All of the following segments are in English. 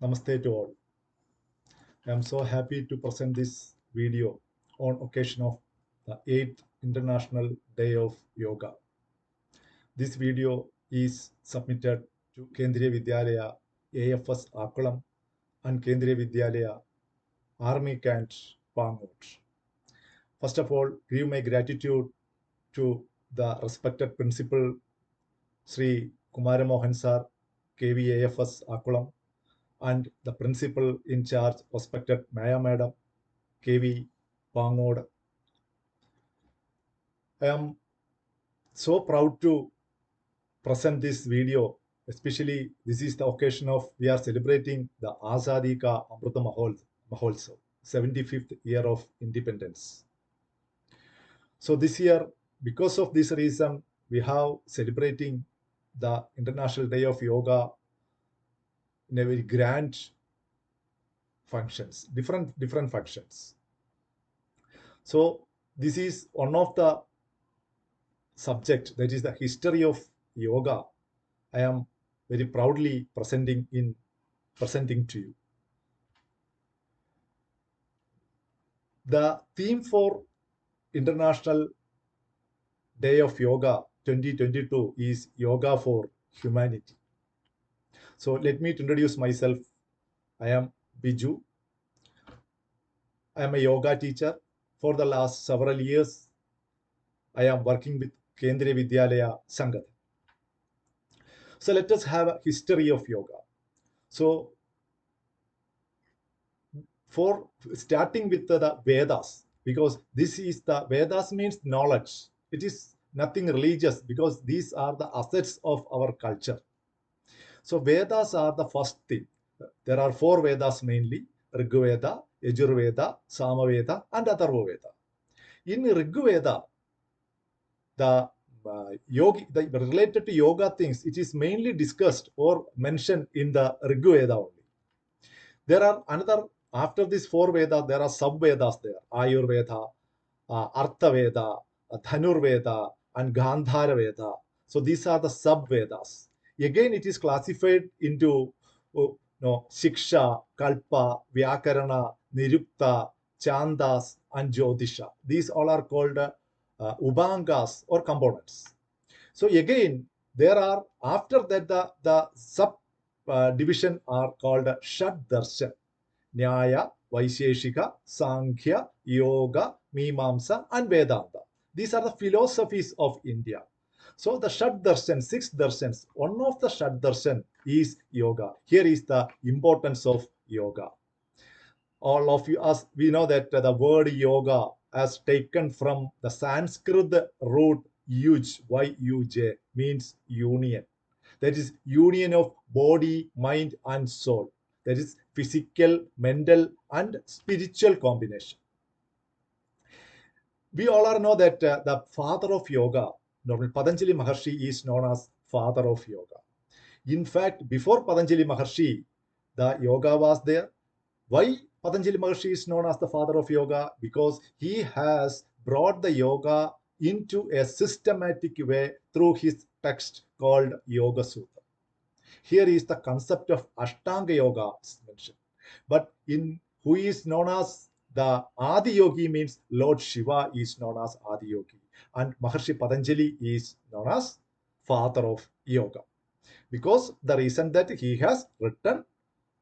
Namaste to all. I am so happy to present this video on occasion of the 8th International Day of Yoga. This video is submitted to Kendriya Vidyalaya AFS Akulam and Kendriya Vidyalaya Army Camp Pangot. First of all, give my gratitude to the respected principal Sri Kumaramohan Sir, KVAFS Akulam, and the principal in charge, respected Maya Madam, KV Pangod. I am so proud to present this video, especially this is the occasion of we are celebrating the Azadi Ka Amrita Mahotsav, 75th year of independence. So this year, because of this reason, we have celebrating the International Day of Yoga in a very grand functions, different functions. So this is one of the subject, that is the history of yoga, I am very proudly presenting to you. The theme for International Day of Yoga 2022 is Yoga for Humanity. So let me introduce myself. I am Biju. I am a yoga teacher. For the last several years, I am working with Kendriya Vidyalaya Sangat. So let us have a history of yoga. So for starting with the Vedas, because this is the Vedas means knowledge. It is nothing religious because these are the assets of our culture. So Vedas are the first thing. There are 4 Vedas mainly: Rig Veda, Yajur Veda, Sama Veda, and Atharva Veda. In Rig Veda, the the related to yoga things, it is mainly discussed or mentioned in the Rig Veda only. There are another, after these 4 Vedas, there are sub Vedas there: Ayurveda, Artha Veda, Dhanur Veda, and Gandhara Veda. So these are the sub Vedas. Again, it is classified into Shiksha, Kalpa, Vyakarana, Nirukta, Chandas, and Jyotisha. These all are called Ubangas or components. So again, there are, after that, the sub division are called Shad Darshan: Nyaya, Vaisheshika, Sankhya, Yoga, Mimamsa, and Vedanta. These are the philosophies of India. So the Shad Darshan, 6 darshans, one of the Shad Darshan is yoga. Here is the importance of yoga. All of you, as we know that the word yoga has taken from the Sanskrit root yuj, Y-U-J, means union. That is union of body, mind, and soul. That is physical, mental, and spiritual combination. We all know that the father of yoga, normally Patanjali Maharshi, is known as father of yoga. In fact, before Patanjali Maharshi, the yoga was there. Why Patanjali Maharshi is known as the father of yoga? Because he has brought the yoga into a systematic way through his text called Yoga Sutra. Here is the concept of Ashtanga Yoga mentioned. But in who is known as the Adi Yogi means Lord Shiva is known as Adi Yogi, and Maharshi Patanjali is known as father of yoga, because the reason that he has written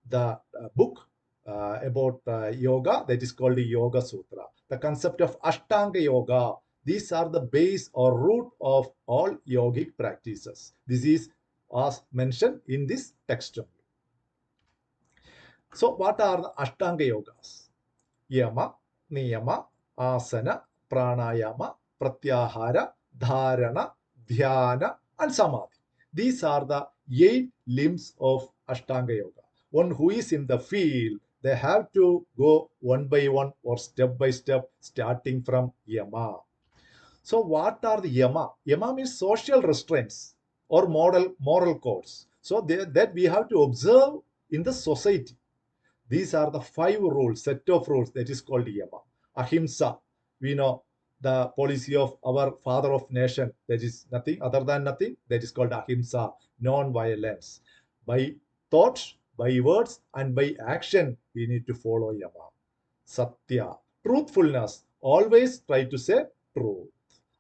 the book about yoga, that is called the Yoga Sutra. The concept of Ashtanga Yoga, these are the base or root of all yogic practices. This is as mentioned in this text. So what are the Ashtanga Yogas? Yama, Niyama, Asana, Pranayama, Pratyahara, Dharana, Dhyana, and Samadhi. These are the 8 limbs of Ashtanga Yoga. One who is in the field, they have to go one by one or step by step, starting from Yama. So what are the Yama? Yama means social restraints or moral codes. So that we have to observe in the society. These are the 5 rules, set of rules, that is called Yama. Ahimsa, we know the policy of our father of nation, that is nothing other than nothing, that is called Ahimsa, non-violence. By thought, by words and by action, we need to follow Yama. Satya, truthfulness. Always try to say truth.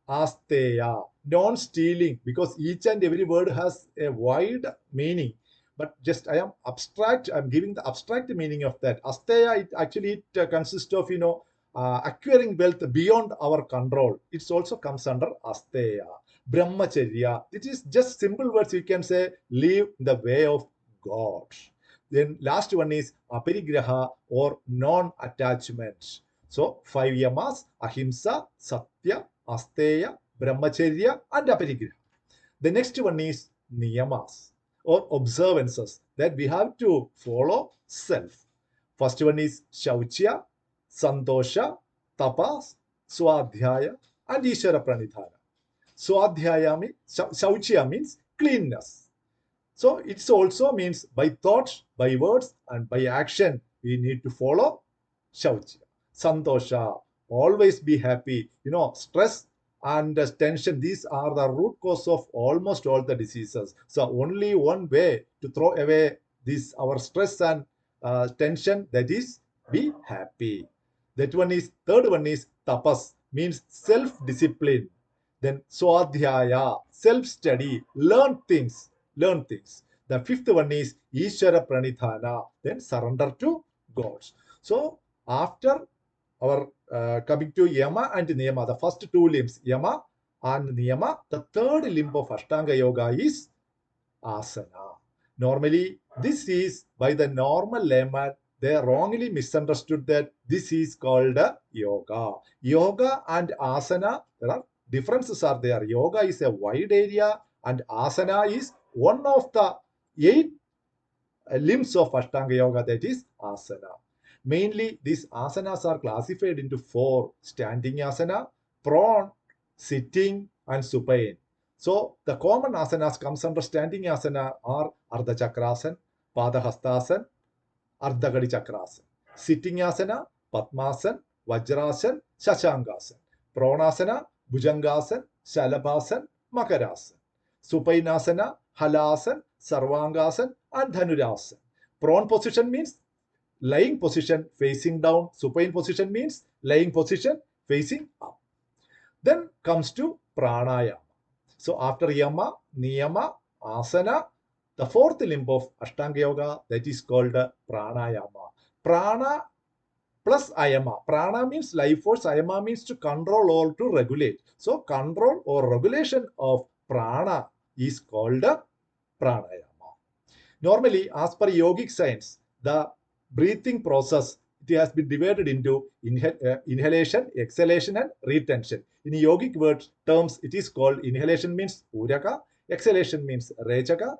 Asteya, non-stealing, because each and every word has a wide meaning. But just I am abstract. I'm giving the abstract meaning of that. Asteya, it actually it consists of acquiring wealth beyond our control. It also comes under Asteya. Brahmacharya. It is just simple words. You can say live the way of God. Then last one is aparigraha or non-attachment. So 5 yamas: ahimsa, satya, asteya, brahmacharya, and aparigraha. The next one is niyamas or observances that we have to follow self. First one is shauchya, santosha, tapas, swadhyaya, and ishvara pranidhana. Swadhyaya means shauchya means cleanness. So it also means by thoughts, by words, and by action, we need to follow Shauchya. Santosha, always be happy. Stress and tension, these are the root cause of almost all the diseases. So only one way to throw away this our stress and tension, that is be happy. Third one is tapas, means self-discipline. Then swadhyaya, self-study, learn things. The fifth one is Ishvara Pranidhana, then surrender to God. So after our coming to Yama and Niyama, the first two limbs, Yama and Niyama, the third limb of Ashtanga Yoga is Asana. Normally, this is by the normal layman, they wrongly misunderstood that this is called yoga. Yoga and asana, there are differences are there. Yoga is a wide area and asana is one of the 8 limbs of Ashtanga Yoga, that is asana. Mainly, these asanas are classified into 4: standing asana, prone, sitting, and supine. So, the common asanas comes under standing asana are Ardha Chakrasana, Padahastasana, Ardhagadi Chakrasana. Sitting asana, Padmasana, Vajrasana, Shashangasana. Pranasana, Bhujangasana, Shalabhasana, Makarasana. Supinasana, Halasana, Sarvangasana, and Dhanurasana. Prone position means lying position facing down. Supine position means lying position facing up. Then comes to pranayama. So after yama, niyama, asana, the fourth limb of Ashtanga Yoga, that is called pranayama. Prana plus ayama. Prana means life force, ayama means to control or to regulate. So control or regulation of prana is called pranayama. Normally, as per yogic science, the breathing process, it has been divided into inhalation, exhalation, and retention. In yogic words terms, it is called inhalation means uraka, exhalation means rechaka,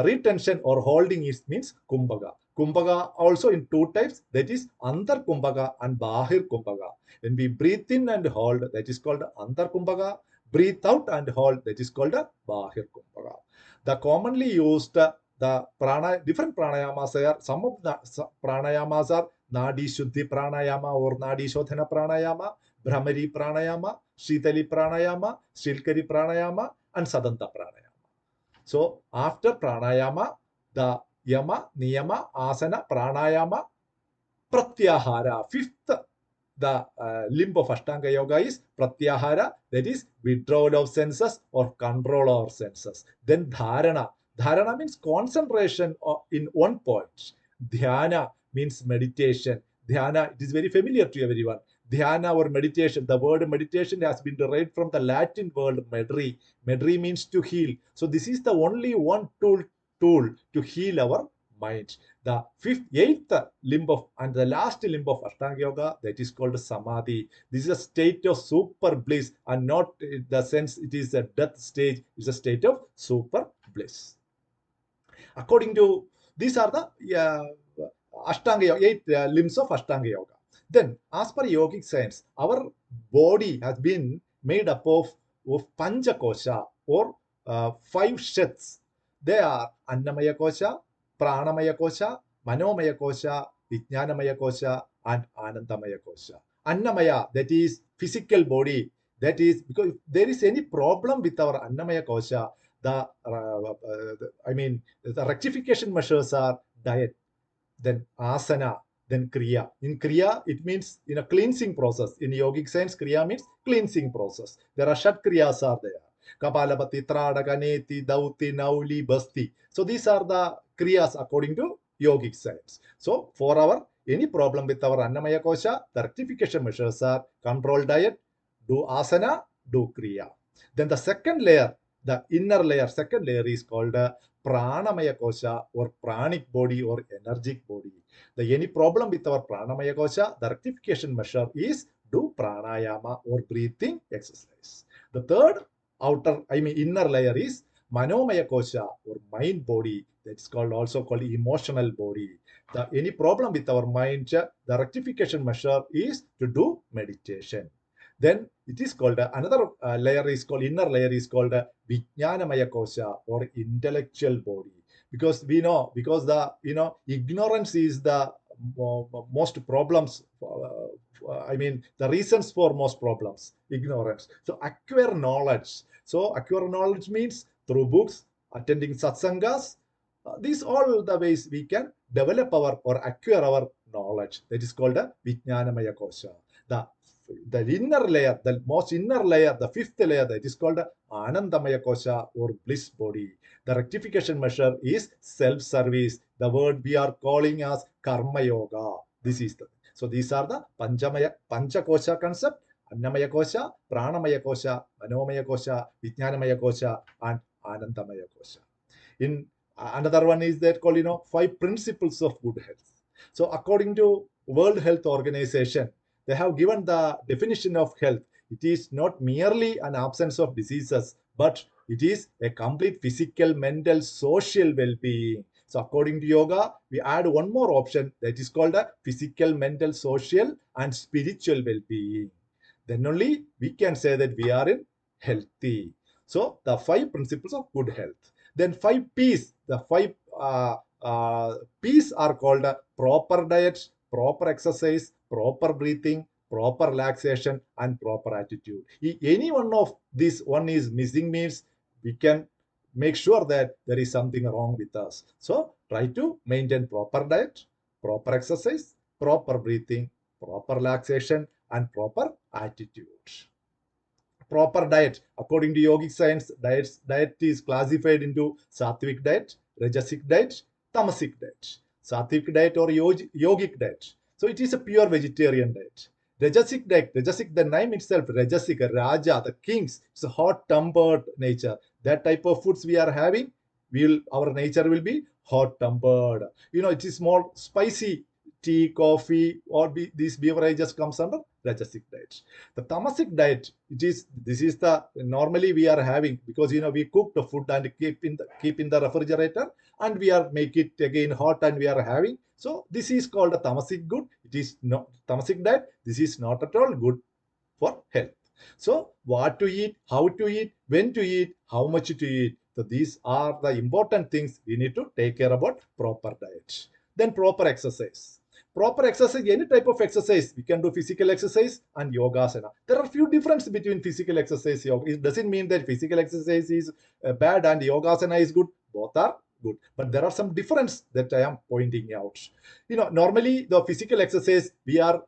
retention or holding is means kumbhaka. Kumbhaka also in 2 types, that is antar kumbhaka and bahir kumbhaka. When we breathe in and hold, that is called antar kumbhaka. Breathe out and hold, that is called bahir kumbhaka. The commonly used different pranayamas are, some of the pranayamas are Nadi Shuddhi pranayama or Nadi Shodhana pranayama, Brahmari pranayama, Shitali pranayama, Shilkari pranayama, and Sadanta pranayama. So after pranayama, the yama, niyama, asana, pranayama, pratyahara. Fifth, the limb of Ashtanga Yoga is pratyahara, that is withdrawal of senses or control of senses. Then dharana. Dharana means concentration in one point. Dhyana means meditation. Dhyana, it is very familiar to everyone. Dhyana or meditation, the word meditation has been derived from the Latin word medri. Medri means to heal. So this is the only one tool to heal our mind. The eighth limb of and the last limb of Ashtanga Yoga, that is called Samadhi. This is a state of super bliss, and not in the sense it is a death stage. It's a state of super bliss. According to these are the Ashtanga Yoga, 8 limbs of Ashtanga Yoga. Then, as per yogic science, our body has been made up of Pancha Kosha or 5 shets. They are Annamaya Kosha, Pranamaya Kosha, Manomaya Kosha, Vijnanamaya Kosha, and Anandamaya Kosha. Annamaya, that is physical body. That is because if there is any problem with our Annamaya Kosha, the rectification measures are diet, then asana, then kriya. In kriya, it means in a cleansing process. In yogic sense, kriya means cleansing process. There are shat kriyas are there. Kapalapati, Tradaka, Neti, Dauti, Nauli, Basti. So these are the kriyas according to yogic science. So for our any problem with our Annamaya Kosha, the rectification measures are control diet, do asana, do kriya. Then the second layer, the inner layer, second layer is called pranamaya kosha or pranic body or energetic body. The any problem with our pranamaya kosha, the rectification measure is do pranayama or breathing exercise. The third inner layer is manomaya kosha or mind body. That's called also called emotional body. Any problem with our mind, the rectification measure is to do meditation. Then it is called another layer is called inner layer is called Vijnanamaya Kosha or intellectual body. Because we know, because the ignorance is the most problems. The reasons for most problems, ignorance. So acquire knowledge. So acquire knowledge means through books, attending satsangas. These all the ways we can develop our or acquire our knowledge. That is called a Vijnanamaya Kosha. The the inner layer, the most inner layer, the fifth layer, that is called Anandamaya Kosha or bliss body. The rectification measure is self-service. The word we are calling as Karma Yoga. This is so these are the Pancha Kosha concept: Annamaya Kosha, Pranamaya Kosha, Manomaya Kosha, Vijnanamaya Kosha, and Anandamaya Kosha. In another one is that called 5 principles of good health. So according to World Health Organization, they have given the definition of health. It is not merely an absence of diseases, but it is a complete physical, mental, social well-being. So according to yoga, we add one more option that is called a physical, mental, social, and spiritual well-being. Then only we can say that we are in healthy. So the 5 principles of good health. Then 5 P's. The 5 P's are called proper diet, proper exercise, proper breathing, proper relaxation, and proper attitude. If any one of these one is missing means we can make sure that there is something wrong with us. So try to maintain proper diet, proper exercise, proper breathing, proper relaxation, and proper attitude. Proper diet. According to yogic science, diet is classified into sattvic diet, rajasic diet, tamasic diet. Sattvic diet or yogic diet. So it is a pure vegetarian diet. Rajasic, the name itself, Rajasic, Raja, the kings, it's a hot-tempered nature. That type of foods we are having, our nature will be hot-tempered. It is more spicy. Tea, coffee, or these beverages comes under Rajasic diet. The tamasic diet, this is the normally we are having, because we cook the food and keep in the refrigerator, and we are make it again hot and we are having. So this is called a tamasic good. It is not tamasic diet. This is not at all good for health. So what to eat, how to eat, when to eat, how much to eat. So these are the important things we need to take care about proper diet. Then proper exercise. Proper exercise, any type of exercise. We can do physical exercise and yogasana. There are few differences between physical exercise and yoga. It doesn't mean that physical exercise is bad and yogasana is good. Both are good. But there are some difference that I am pointing out. Normally the physical exercise, we are,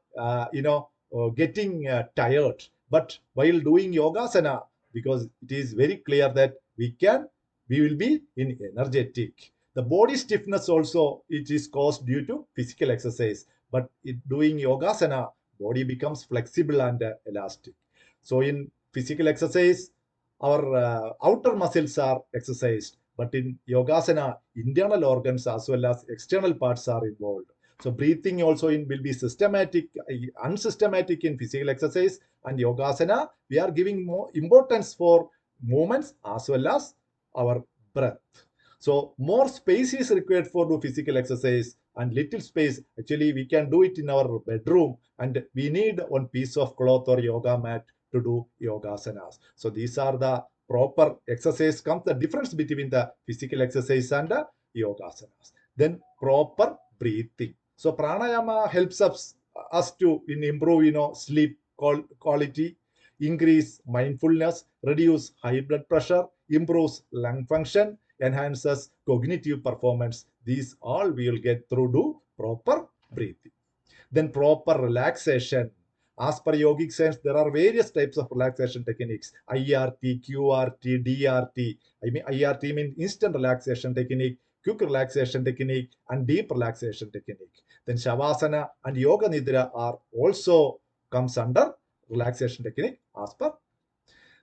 getting tired. But while doing yogasana, because it is very clear that we will be in energetic. The body stiffness also, it is caused due to physical exercise. But doing yogasana, body becomes flexible and elastic. So in physical exercise, our outer muscles are exercised. But in yogasana, internal organs as well as external parts are involved. So breathing also will be systematic, unsystematic in physical exercise, and yogasana, we are giving more importance for movements as well as our breath. So more space is required for the physical exercise, and little space, actually we can do it in our bedroom, and we need one piece of cloth or yoga mat to do yogasanas. So these are the proper exercise comes the difference between the physical exercise and the yogasanas. Then proper breathing. So pranayama helps us to improve sleep quality. increase mindfulness, reduce high blood pressure, improves lung function, enhances cognitive performance. These all we will get through do proper breathing. Then proper relaxation. As per yogic science, there are various types of relaxation techniques. IRT, QRT, DRT. I mean, IRT means instant relaxation technique, quick relaxation technique, and deep relaxation technique. Then Shavasana and Yoga Nidra are also comes under relaxation technique as per.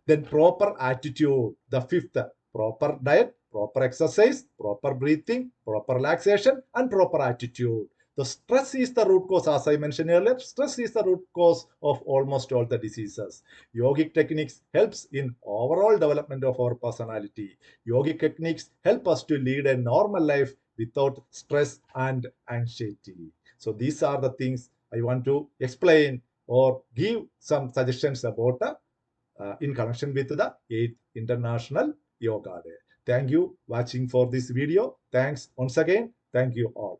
Then proper attitude, the fifth, proper diet, proper exercise, proper breathing, proper relaxation, and proper attitude. The stress is the root cause, as I mentioned earlier. Stress is the root cause of almost all the diseases. Yogic techniques helps in overall development of our personality. Yogic techniques help us to lead a normal life without stress and anxiety. So these are the things I want to explain or give some suggestions about in connection with the 8th International Yoga Day. Thank you watching for this video. Thanks once again. Thank you all.